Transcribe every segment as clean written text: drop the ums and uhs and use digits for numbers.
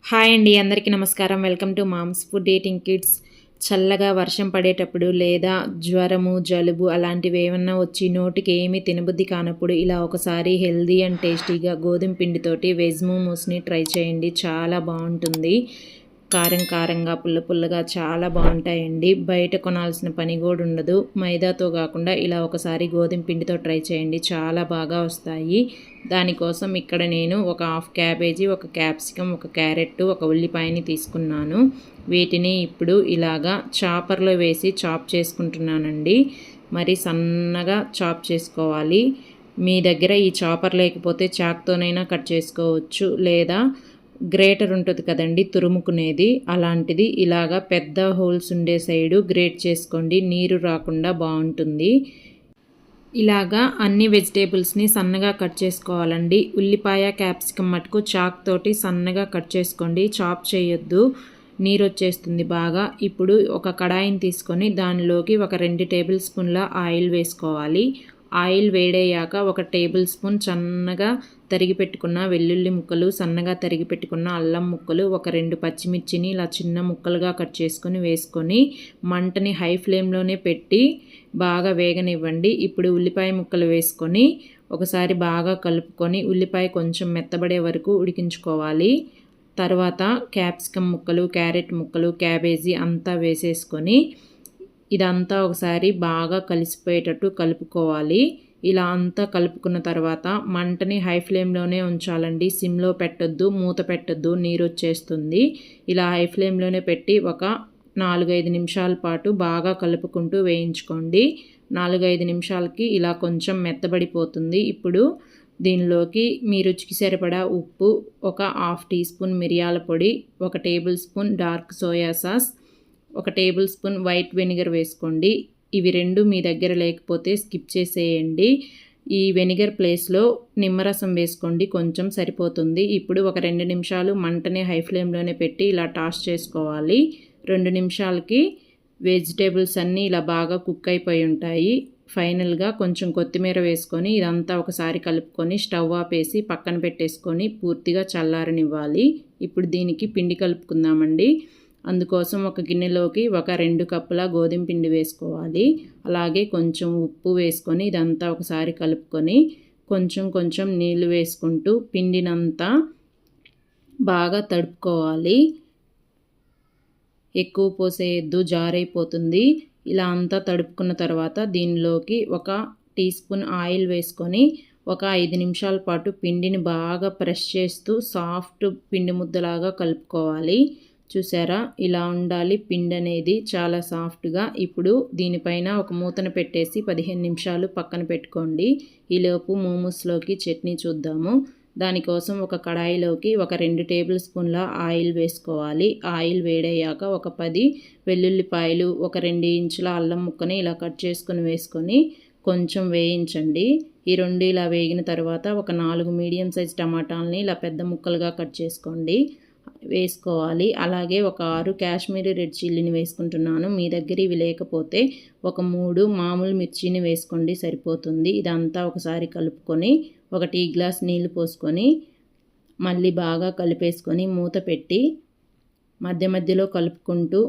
Hi అండి, అందరికీ నమస్కారం. Welcome to mom's food eating kids. చల్లగా వర్షం పడేటప్పుడు లేదా జ్వరము, జలుబు అలాంటివి ఏమన్నా వచ్చి నోటికి ఏమీ తినబుద్ధి కానప్పుడు ఇలా ఒకసారి హెల్దీ అండ్ టేస్టీగా గోధుమ పిండితోటి వెజ్ మోమోస్ని ట్రై చేయండి. చాలా బాగుంటుంది. కారం కారంగా, పుల్ల పుల్లగా చాలా బాగుంటాయండి. బయట కొనాల్సిన పని కూడా ఉండదు. మైదాతో కాకుండా ఇలా ఒకసారి గోధుమ పిండితో ట్రై చేయండి, చాలా బాగా వస్తాయి. దానికోసం ఇక్కడ నేను ఒక హాఫ్ క్యాబేజీ, ఒక క్యాప్సికమ్, ఒక క్యారెట్, ఒక ఉల్లిపాయని తీసుకున్నాను. వీటిని ఇప్పుడు ఇలాగా చాపర్లో వేసి చాప్ చేసుకుంటున్నానండి. మరి సన్నగా చాప్ చేసుకోవాలి. మీ దగ్గర ఈ చాపర్ లేకపోతే చాక్తోనైనా కట్ చేసుకోవచ్చు, లేదా గ్రేటర్ ఉంటుంది కదండి తురుముకునేది, అలాంటిది ఇలాగా పెద్ద హోల్స్ ఉండే సైడు గ్రేట్ చేసుకోండి. నీరు రాకుండా బాగుంటుంది. ఇలాగా అన్ని వెజిటేబుల్స్ని సన్నగా కట్ చేసుకోవాలండి. ఉల్లిపాయ, క్యాప్సికమ్ మటుకు చాక్ తోటి సన్నగా కట్ చేసుకోండి, చాప్ చేయొద్దు, నీరు వచ్చేస్తుంది బాగా. ఇప్పుడు ఒక కడాయిని తీసుకొని దానిలోకి ఒక 2 టేబుల్ స్పూన్ల ఆయిల్ వేసుకోవాలి. ఆయిల్ వేడయ్యాక ఒక టేబుల్ స్పూన్ సన్నగా తరిగి పెట్టుకున్న వెల్లుల్లి ముక్కలు, సన్నగా తరిగి పెట్టుకున్న అల్లం ముక్కలు, ఒక 2 పచ్చిమిర్చిని ఇలా చిన్న ముక్కలుగా కట్ చేసుకొని వేసుకొని మంటని హై ఫ్లేమ్లోనే పెట్టి బాగా వేగనివ్వండి. ఇప్పుడు ఉల్లిపాయ ముక్కలు వేసుకొని ఒకసారి బాగా కలుపుకొని ఉల్లిపాయ కొంచెం మెత్తబడే వరకు ఉడికించుకోవాలి. తర్వాత క్యాప్సికమ్ ముక్కలు, క్యారెట్ ముక్కలు, క్యాబేజీ అంతా వేసేసుకొని ఇదంతా ఒకసారి బాగా కలిసిపోయేటట్టు కలుపుకోవాలి. ఇలా అంతా కలుపుకున్న తర్వాత మంటని హై ఫ్లేమ్లోనే ఉంచాలండి. సిమ్లో పెట్టొద్దు, మూత పెట్టొద్దు, నీరు వచ్చేస్తుంది. ఇలా హై ఫ్లేమ్లోనే పెట్టి ఒక 4-5 నిమిషాల పాటు బాగా కలుపుకుంటూ వేయించుకోండి. 4-5 నిమిషాలకి ఇలా కొంచెం మెత్తబడిపోతుంది. ఇప్పుడు దీనిలోకి మీ రుచికి సరిపడా ఉప్పు, ఒక హాఫ్ టీ స్పూన్ మిరియాల పొడి, ఒక table spoon dark soya sauce, ఒక టేబుల్ స్పూన్ వైట్ వెనిగర్ వేసుకోండి. ఇవి రెండు మీ దగ్గర లేకపోతే స్కిప్ చేసేయండి. ఈ వెనిగర్ ప్లేస్లో నిమ్మరసం వేసుకోండి, కొంచెం సరిపోతుంది. ఇప్పుడు ఒక 2 నిమిషాలు మంటని హై ఫ్లేమ్లోనే పెట్టి ఇలా టాస్ చేసుకోవాలి. 2 నిమిషాలకి వెజిటేబుల్స్ అన్నీ ఇలా బాగా కుక్ అయిపోయి ఉంటాయి. ఫైనల్గా కొంచెం కొత్తిమీర వేసుకొని ఇదంతా ఒకసారి కలుపుకొని స్టవ్ ఆపేసి పక్కన పెట్టేసుకొని పూర్తిగా చల్లారనివ్వాలి. ఇప్పుడు దీనికి పిండి కలుపుకుందామండి. అందుకోసం ఒక గిన్నెలోకి ఒక 2 కప్పుల గోధుమ పిండి వేసుకోవాలి. అలాగే కొంచెం ఉప్పు వేసుకొని ఇదంతా ఒకసారి కలుపుకొని కొంచెం కొంచెం నీళ్లు వేసుకుంటూ పిండినంతా బాగా తడుపుకోవాలి. ఎక్కువ పోసేయద్దు, జారైపోతుంది. ఇలా అంతా తడుపుకున్న తర్వాత దీనిలోకి ఒక టీ స్పూన్ ఆయిల్ వేసుకొని ఒక 5 నిమిషాల పాటు పిండిని బాగా ప్రెస్ చేస్తూ సాఫ్ట్ పిండి ముద్దలాగా కలుపుకోవాలి. చూసారా, ఇలా ఉండాలి పిండి అనేది, చాలా సాఫ్ట్గా. ఇప్పుడు దీనిపైన ఒక మూతను పెట్టేసి 15 నిమిషాలు పక్కన పెట్టుకోండి. ఈలోపు మోమోస్లోకి చట్నీ చూద్దాము. దానికోసం ఒక కడాయిలోకి ఒక 2 టేబుల్ స్పూన్ల ఆయిల్ వేసుకోవాలి. ఆయిల్ వేడయ్యాక ఒక 10 వెల్లుల్లిపాయలు, ఒక 2 ఇంచుల అల్లం ముక్కని ఇలా కట్ చేసుకొని వేసుకొని కొంచెం వేయించండి. ఈ రెండు ఇలా వేగిన తర్వాత ఒక 4 మీడియం సైజ్ టమాటాలని ఇలా పెద్ద ముక్కలుగా కట్ చేసుకోండి, వేసుకోవాలి. అలాగే ఒక 6 కాశ్మీరీ రెడ్ చిల్లీని వేసుకుంటున్నాను. మీ దగ్గర ఇవి లేకపోతే ఒక 3 మామూలు మిర్చిని వేసుకోండి, సరిపోతుంది. ఇదంతా ఒకసారి కలుపుకొని ఒక టీ గ్లాస్ నీళ్లు పోసుకొని మళ్ళీ బాగా కలిపేసుకొని మూత పెట్టి మధ్య మధ్యలో కలుపుకుంటూ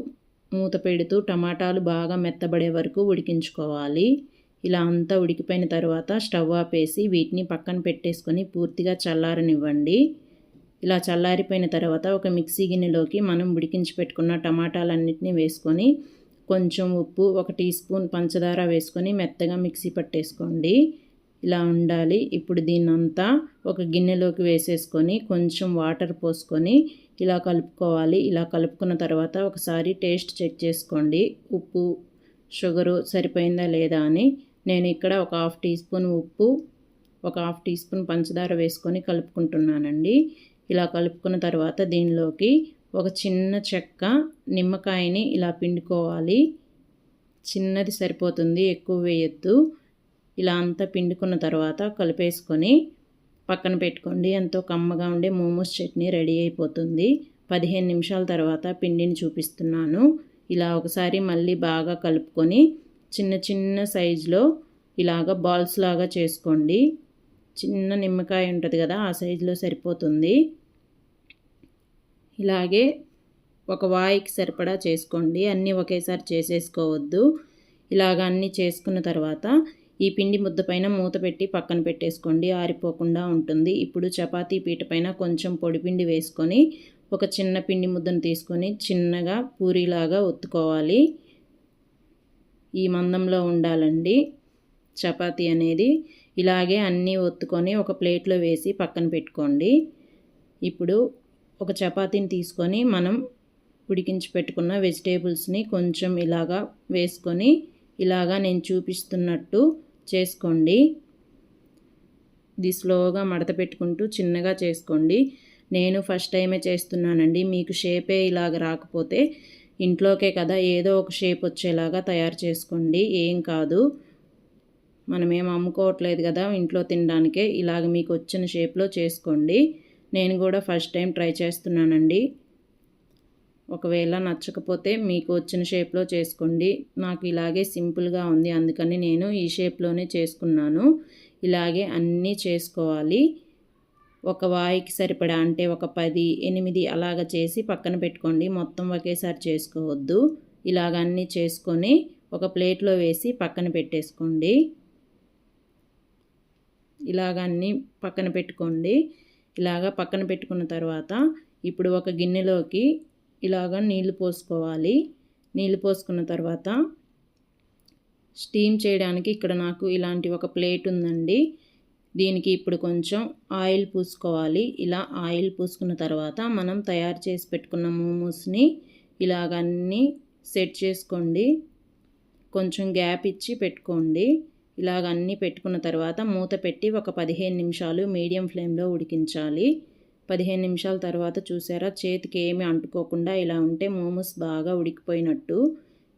మూత పెడుతూ టమాటాలు బాగా మెత్తబడే వరకు ఉడికించుకోవాలి. ఇలా అంతా ఉడికిపోయిన తర్వాత స్టవ్ ఆపేసి వీటిని పక్కన పెట్టేసుకొని పూర్తిగా చల్లారనివ్వండి. ఇలా చల్లారిపోయిన తర్వాత ఒక మిక్సీ గిన్నెలోకి మనం ఉడికించి పెట్టుకున్న టమాటాలన్నింటినీ వేసుకొని కొంచెం ఉప్పు, ఒక టీ స్పూన్ పంచదార వేసుకొని మెత్తగా మిక్సీ పట్టేసుకోండి. ఇలా ఉండాలి. ఇప్పుడు దీన్నంతా ఒక గిన్నెలోకి వేసేసుకొని కొంచెం వాటర్ పోసుకొని ఇలా కలుపుకోవాలి. ఇలా కలుపుకున్న తర్వాత ఒకసారి టేస్ట్ చెక్ చేసుకోండి, ఉప్పు, షుగరు సరిపోయిందా లేదా అని. నేను ఇక్కడ ఒక హాఫ్ టీ స్పూన్ ఉప్పు, ఒక హాఫ్ టీ స్పూన్ పంచదార వేసుకొని కలుపుకుంటున్నానండి. ఇలా కలుపుకున్న తర్వాత దీనిలోకి ఒక చిన్న చెక్క నిమ్మకాయని ఇలా పిండుకోవాలి. చిన్నది సరిపోతుంది, ఎక్కువ వేయొద్దు. ఇలా అంతా పిండుకున్న తర్వాత కలిపేసుకొని పక్కన పెట్టుకోండి. ఎంతో కమ్మగా ఉండే మోమోస్ చట్నీ రెడీ అయిపోతుంది. 15 నిమిషాల తర్వాత పిండిని చూపిస్తున్నాను. ఇలా ఒకసారి మళ్ళీ బాగా కలుపుకొని చిన్న చిన్న సైజులో ఇలాగ బాల్స్ లాగా చేసుకోండి. చిన్న నిమ్మకాయ ఉంటుంది కదా, ఆ సైజులో సరిపోతుంది. ఇలాగే ఒక వాయికి సరిపడా చేసుకోండి, అన్నీ ఒకేసారి చేసేసుకోవద్దు. ఇలాగ అన్నీ చేసుకున్న తర్వాత ఈ పిండి ముద్ద పైన మూత పెట్టి పక్కన పెట్టేసుకోండి, ఆరిపోకుండా ఉంటుంది. ఇప్పుడు చపాతీ పీట పైన కొంచెం పొడిపిండి వేసుకొని ఒక చిన్న పిండి ముద్దను తీసుకొని చిన్నగా పూరీలాగా ఒత్తుకోవాలి. ఈ మందంలో ఉండాలండి చపాతీ అనేది. ఇలాగే అన్నీ ఒత్తుకొని ఒక ప్లేట్లో వేసి పక్కన పెట్టుకోండి. ఇప్పుడు ఒక చపాతీని తీసుకొని మనం ఉడికించి పెట్టుకున్న వెజిటేబుల్స్ని కొంచెం ఇలాగా వేసుకొని ఇలాగా నేను చూపిస్తున్నట్టు చేసుకోండి. ఇది స్లోగా మడత పెట్టుకుంటూ చిన్నగా చేసుకోండి. నేను ఫస్ట్ టైమే చేస్తున్నానండి. మీకు షేపే ఇలాగ రాకపోతే ఇంట్లోకే కదా ఏదో ఒక షేప్ వచ్చేలాగా తయారు చేసుకోండి, ఏం కాదు. మనమేం అమ్ముకోవట్లేదు కదా, ఇంట్లో తినడానికే. ఇలాగ మీకు వచ్చిన షేప్లో చేసుకోండి. నేను కూడా ఫస్ట్ టైం ట్రై చేస్తున్నానండి. ఒకవేళ నచ్చకపోతే మీకు వచ్చిన షేప్లో చేసుకోండి. నాకు ఇలాగే సింపుల్గా ఉంది, అందుకని నేను ఈ షేప్లోనే చేసుకున్నాను. ఇలాగే అన్నీ చేసుకోవాలి. ఒక వాయికి సరిపడా అంటే ఒక 10, 8 అలాగ చేసి పక్కన పెట్టుకోండి. మొత్తం ఒకేసారి చేసుకోవద్దు. ఇలాగ అన్నీ చేసుకొని ఒక ప్లేట్లో వేసి పక్కన పెట్టేసుకోండి. ఇలాగ అన్నీ పక్కన పెట్టుకోండి. ఇలాగ పక్కన పెట్టుకున్న తర్వాత ఇప్పుడు ఒక గిన్నెలోకి ఇలాగ నీళ్లు పోసుకోవాలి. నీళ్లు పోసుకున్న తర్వాత స్టీమ్ చేయడానికి ఇక్కడ నాకు ఇలాంటి ఒక ప్లేట్ ఉందండి. దీనికి ఇప్పుడు కొంచెం ఆయిల్ పూసుకోవాలి. ఇలా ఆయిల్ పూసుకున్న తర్వాత మనం తయారు చేసి పెట్టుకున్న మోమోస్ని ఇలాగ అన్నీ సెట్ చేసుకోండి. కొంచెం గ్యాప్ ఇచ్చి పెట్టుకోండి. ఇలాగ అన్నీ పెట్టుకున్న తర్వాత మూత పెట్టి ఒక 15 నిమిషాలు మీడియం ఫ్లేమ్లో ఉడికించాలి. 15 నిమిషాల తర్వాత చూసారా, చేతికి ఏమీ అంటుకోకుండా ఇలా ఉంటే మోమోస్ బాగా ఉడికిపోయినట్టు.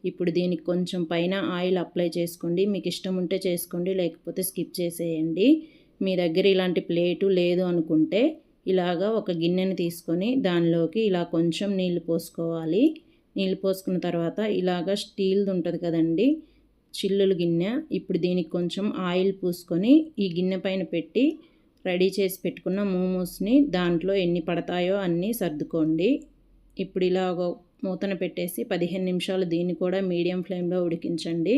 ఇప్పుడు దీనికి కొంచెం పైన ఆయిల్ అప్లై చేసుకోండి. మీకు ఇష్టం ఉంటే చేసుకోండి, లేకపోతే స్కిప్ చేసేయండి. మీ దగ్గర ఇలాంటి ప్లేటు లేదు అనుకుంటే ఇలాగా ఒక గిన్నెని తీసుకొని దానిలోకి ఇలా కొంచెం నీళ్లు పోసుకోవాలి. నీళ్ళు పోసుకున్న తర్వాత ఇలాగ స్టీల్ది ఉంటుంది కదండి, చిల్లుల గిన్నె. ఇప్పుడు దీనికి కొంచెం ఆయిల్ పూసుకొని ఈ గిన్నె పైన పెట్టి రెడీ చేసి పెట్టుకున్న మోమోస్ని దాంట్లో ఎన్ని పడతాయో అన్నీ సర్దుకోండి. ఇప్పుడు ఇలాగ మూతన పెట్టేసి 15 నిమిషాలు దీన్ని కూడా మీడియం ఫ్లేమ్లో ఉడికించండి.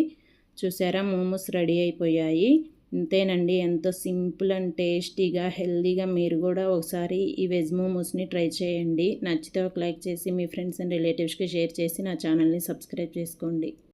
చూసారా, మోమోస్ రెడీ అయిపోయాయి. ఇంతేనండి, ఎంతో సింపుల్ అండ్ టేస్టీగా హెల్తీగా మీరు కూడా ఒకసారి ఈ వెజ్ మోమోస్ని ట్రై చేయండి. నచ్చితే ఒక లైక్ చేసి మీ ఫ్రెండ్స్ అండ్ రిలేటివ్స్కి షేర్ చేసి నా ఛానల్ని సబ్స్క్రైబ్ చేసుకోండి.